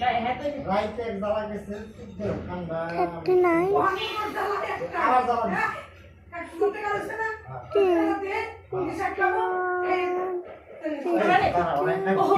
ভাই হ্যাঁ তো রাইতে এক জ্বালা গেছে ঠান্ডা 39 আবার জ্বালা দিছে।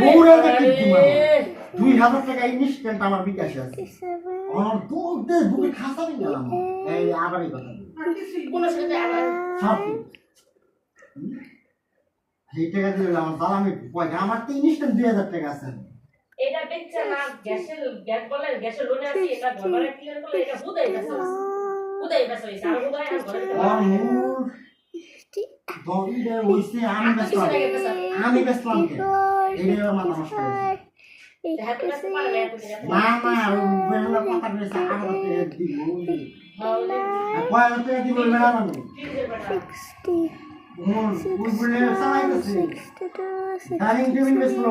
বউরে দেখি তোমার 2000 টাকা ইনস্ট্যান্ট আমার বিকাশে আছে আমার দুধে বুকে খাসাবি গেলাম এই আবারই কথা কোন সাথে আবার সত্যি এই টাকা দিলে আমার দালামি পয়সা আমার তো ইনস্ট্যান্ট 2000 টাকা আছে এটা বেচছে না গ্যাস বলে গ্যাসের লোনে আছে এটা ঘরে ক্লিয়ার করলে এটা হুদাই বেচা হুদাই বেচা হইছে আর হুদাই আর ঘরে আর মূল দবিটা হইছে আমি বেচলাম কে এই আমার নমস্কার হ্যাঁ তো বেচতে পারবে না বেলা পাতা গেছে আমার টাকা দিব আর কয় টাকা দিব বেলা মানে 60 বুলবুলে চালাই গেছে 62 ডাইনিং টেবিল বেচলো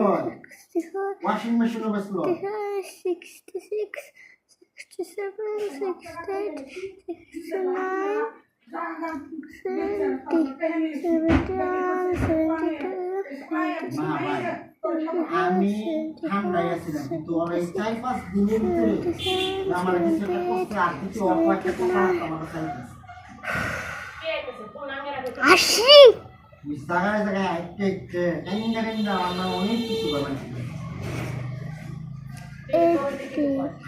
64 ওয়াশিং মেশিনও বেচলো 66 67 68 69 মা ভাই আমি ঠান্ডায় আছিলাম কিন্তু এই 4-5 দিনের ভিতরে আমার কিছু একটা করতে আর কিছু অপরাধ করতে আমার কাছে কে আইছে কোন আঙ্গেরা করতে 80 জায়গায় জায়গায় আইতে কাইন্দা আমরা অনেক কিছু বানাইছি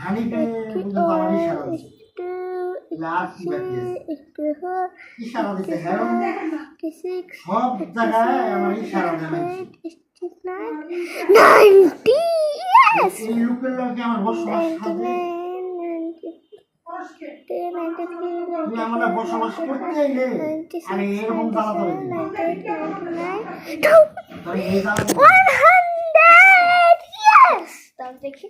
আমি বুঝতে পারি ইশারা দিছে লাস্ট কি বাকি আছে ইশারা দিছে হ্যাঁ সব জায়গায় আমার ইশারা জানাইছে 90 yes এই লোকের লগে আমার বসবাস হবে তুই আমরা বসবাস করতে আইলে আরে এরকম জ্বালা ধরে দিবি তাহলে এই জ্বালা 100 yes তাও দেখি